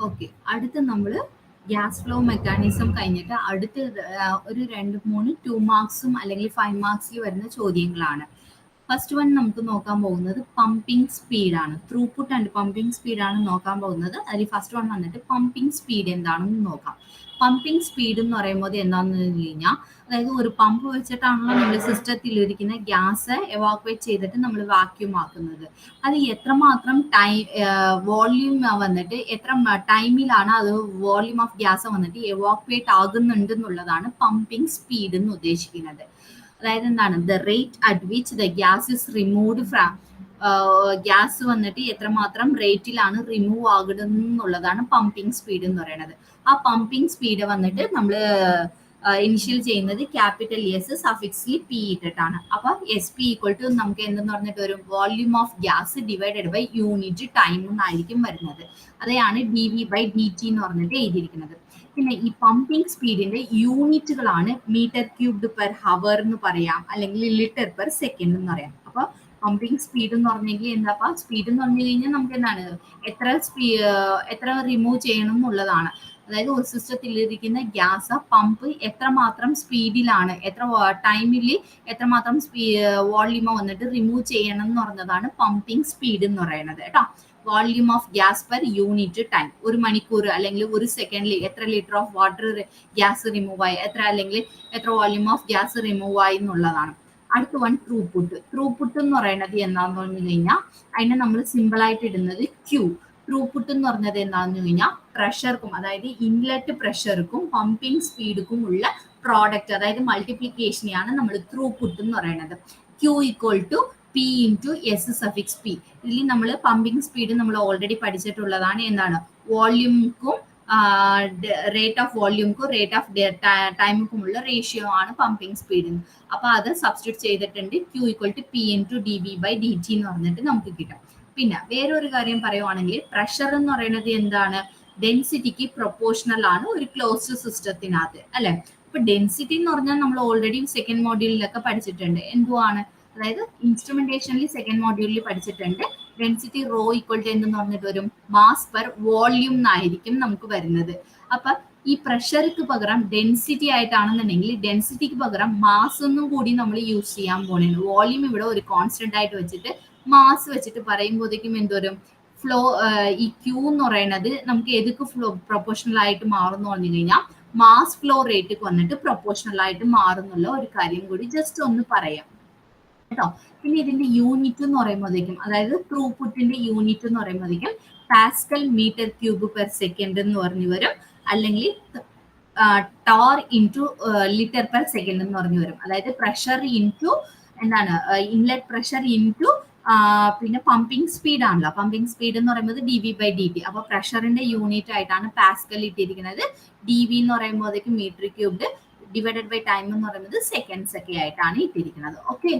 Okay, അടുത്ത നമ്മൾ gas flow mechanism കഴിഞ്ഞിട്ട് അടുത്ത ഒരു 2-3 2 മാർക്സും അല്ലെങ്കിൽ 5 മാർക്സിൽ വരുന്ന ചോദ്യങ്ങളാണ്. ഫസ്റ്റ് വൺ നമുക്ക് നോക്കാൻ പോകുന്നത് പമ്പിംഗ് സ്പീഡാണ്. ത്രൂപുട്ട് ആൻഡ് പമ്പിംഗ് സ്പീഡാണ് നോക്കാൻ പോകുന്നത്. അതിൽ ഫസ്റ്റ് വൺ വന്നിട്ട് പമ്പിംഗ് സ്പീഡ് എന്താണെന്ന് നോക്കാം. പമ്പിംഗ് സ്പീഡ് എന്ന് പറയുമ്പോൾ എന്താണെന്ന് വെച്ച് കഴിഞ്ഞാൽ, അതായത് ഒരു പമ്പ് വെച്ചിട്ടാണല്ലോ നമ്മൾ സിസ്റ്റത്തിൽ ഇരിക്കുന്ന ഗ്യാസ് എവാക്വേറ്റ് ചെയ്തിട്ട് നമ്മൾ വാക്യൂം ആക്കുന്നത്. അത് എത്രമാത്രം വോള്യൂം വന്നിട്ട് എത്ര ടൈമിലാണ് അത് വോള്യൂം ഓഫ് ഗ്യാസ് വന്നിട്ട് എവാക്വേറ്റ് ആകുന്നുണ്ട് എന്നുള്ളതാണ് പമ്പിംഗ് സ്പീഡ് എന്ന് ഉദ്ദേശിക്കുന്നത്. അതായത് എന്താണ്, the rate at which the gas is removed from, gas വന്നിട്ട് എത്രമാത്രം റേറ്റിലാണ് റിമൂവ് ആകുന്നത് എന്നുള്ളതാണ് പമ്പിംഗ് സ്പീഡ് എന്ന് പറയുന്നത്. ആ പമ്പിംഗ് സ്പീഡ് വന്നിട്ട് നമ്മൾ ഇനിഷ്യൽ ചെയ്യുന്നത് ക്യാപിറ്റൽ എസ് സഫിക്സിൽ പി ഇട്ടിട്ടാണ്. അപ്പൊ എസ് പി ഈക്വൽ ടു നമുക്ക് എന്തെന്ന് പറഞ്ഞിട്ട് വരും, volume of gas divided by unit time എന്നായിരിക്കും വരുന്നത്. അതെയാണ് D V by D T എന്ന് പറഞ്ഞിട്ട് എഴുതിയിരിക്കുന്നത്. പിന്നെ ഈ പമ്പിംഗ് സ്പീഡിന്റെ യൂണിറ്റുകളാണ് മീറ്റർ ക്യൂബ്ഡ് പെർ ഹവർ എന്ന് പറയാം, അല്ലെങ്കിൽ ലിറ്റർ പെർ സെക്കൻഡ് എന്ന് പറയാം. അപ്പൊ പമ്പിംഗ് സ്പീഡ് എന്ന് പറഞ്ഞെങ്കിൽ എന്താ, സ്പീഡ് എന്ന് പറഞ്ഞു കഴിഞ്ഞാൽ നമുക്ക് എന്താണ്, എത്ര റിമൂവ് ചെയ്യണം എന്നുള്ളതാണ്. അതായത് ഒരു സിസ്റ്റത്തിൽ ഇരിക്കുന്ന ഗ്യാസ് പമ്പ് എത്രമാത്രം സ്പീഡിലാണ്, എത്ര ടൈമിൽ എത്രമാത്രം വോള്യൂമോ വന്നിട്ട് റിമൂവ് ചെയ്യണം എന്ന് പറഞ്ഞതാണ് പമ്പിംഗ് സ്പീഡ് എന്ന് പറയുന്നത് കേട്ടോ. Volume of gas per unit time, ഒരു മണിക്കൂർ അല്ലെങ്കിൽ ഒരു സെക്കൻഡിൽ എത്ര litre of water gas remove ആയി, അല്ലെങ്കിൽ എത്ര വോള്യൂം ഓഫ് ഗ്യാസ് റിമൂവ് ആയി എന്നുള്ളതാണ്. അടുത്ത വൺ ത്രൂപുട്ട്. ത്രൂപുട്ട് എന്ന് പറയുന്നത് എന്താന്ന് പറഞ്ഞു കഴിഞ്ഞാൽ അതിനെ നമ്മൾ സിമ്പിൾ ആയിട്ട് ഇടുന്നത് ക്യൂ. ത്രൂപുട്ട് എന്ന് പറഞ്ഞത് എന്താണെന്ന് കഴിഞ്ഞാൽ പ്രഷർക്കും, അതായത് ഇൻലെറ്റ് പ്രഷർക്കും പമ്പിംഗ് സ്പീഡുക്കും ഉള്ള പ്രോഡക്റ്റ്, അതായത് മൾട്ടിപ്ലിക്കേഷനെയാണ് നമ്മൾ ത്രൂപുട്ട് എന്ന് പറയുന്നത്. Q equal to P into S suffix P. ഇതിൽ നമ്മൾ പമ്പിംഗ് സ്പീഡ് നമ്മൾ ഓൾറെഡി പഠിച്ചിട്ടുള്ളതാണ്. എന്താണ്, വോള്യൂംക്കും റേറ്റ് ഓഫ് വോള്യൂംക്കും റേറ്റ് ഓഫ് ടൈമുക്കുമുള്ള റേഷ്യോ ആണ് പമ്പിംഗ് സ്പീഡ്. അപ്പൊ അത് സബ്സ്റ്റിറ്റ്യൂട്ട് ചെയ്തിട്ടുണ്ട്. Q equal to P into D V by D T എന്ന് പറഞ്ഞിട്ട് നമുക്ക് കിട്ടും. പിന്നെ വേറൊരു കാര്യം പറയുവാണെങ്കിൽ പ്രഷർ എന്ന് പറയുന്നത് എന്താണ്, ഡെൻസിറ്റിക്ക് പ്രൊപ്പോർഷണൽ ആണ് ഒരു ക്ലോസ്ഡ് സിസ്റ്റത്തിനകത്ത്, അല്ലെ. ഇപ്പൊ ഡെൻസിറ്റി എന്ന് പറഞ്ഞാൽ നമ്മൾ ഓൾറെഡി സെക്കൻഡ് മോഡ്യൂളിലൊക്കെ പഠിച്ചിട്ടുണ്ട്. എന്തുവാണ്, അതായത് ഇൻസ്ട്രുമെന്റേഷനിൽ സെക്കൻഡ് മോഡ്യൂളിൽ പഠിച്ചിട്ടുണ്ട്. ഡെൻസിറ്റി റോ ഈക്വൽ ടു എന്തെന്ന് പറഞ്ഞിട്ട് വരും, മാസ് പെർ വോള്യൂം എന്നായിരിക്കും നമുക്ക് വരുന്നത്. അപ്പൊ ഈ പ്രഷർക്ക് പകരം ഡെൻസിറ്റി ആയിട്ടാണെന്നുണ്ടെങ്കിൽ ഡെൻസിറ്റിക്ക് പകരം മാസ് ഒന്നും കൂടി നമ്മൾ യൂസ് ചെയ്യാൻ പോണേണ്. വോള്യൂം ഇവിടെ ഒരു കോൺസ്റ്റന്റ് ആയിട്ട് വെച്ചിട്ട് മാസ് വെച്ചിട്ട് പറയുമ്പോഴത്തേക്കും എന്തോരും ഫ്ലോ, ഈ ക്യൂ എന്ന് പറയുന്നത് നമുക്ക് ഏതൊക്കെ ഫ്ലോ പ്രൊപ്പോർഷണൽ ആയിട്ട് മാറുന്നു പറഞ്ഞു കഴിഞ്ഞാൽ മാസ് ഫ്ലോ റേറ്റ് വന്നിട്ട് പ്രൊപ്പോർഷണൽ ആയിട്ട് മാറുന്നുള്ള ഒരു കാര്യം കൂടി ജസ്റ്റ് ഒന്ന് പറയാം കേട്ടോ. പിന്നെ ഇതിന്റെ യൂണിറ്റ് എന്ന് പറയുമ്പോഴത്തേക്കും, അതായത് ത്രൂപുട്ടിന്റെ യൂണിറ്റ് എന്ന് പറയുമ്പോഴത്തേക്കും pascal metre cube per second എന്ന് പറഞ്ഞു വരും, അല്ലെങ്കിൽ torr into litre per second എന്ന് പറഞ്ഞു വരും. അതായത് പ്രഷർ ഇൻറ്റു എന്താണ്, ഇൻലെറ്റ് പ്രഷർ ഇൻറ്റു പിന്നെ പമ്പിംഗ് സ്പീഡ് ആണല്ലോ. പമ്പിംഗ് സ്പീഡ് എന്ന് പറയുന്നത് D V by D T. അപ്പൊ പ്രഷറിന്റെ യൂണിറ്റ് ആയിട്ടാണ് പാസ്കൽ ഇട്ടിരിക്കുന്നത്. ഡി വി എന്ന് പറയുമ്പോഴത്തേക്കും metre cubed, divided by time എന്ന് പറയുന്നത് സെക്കൻഡ്സ് ഒക്കെ ആയിട്ടാണ് ഇട്ടിരിക്കുന്നത്. ഓക്കെ.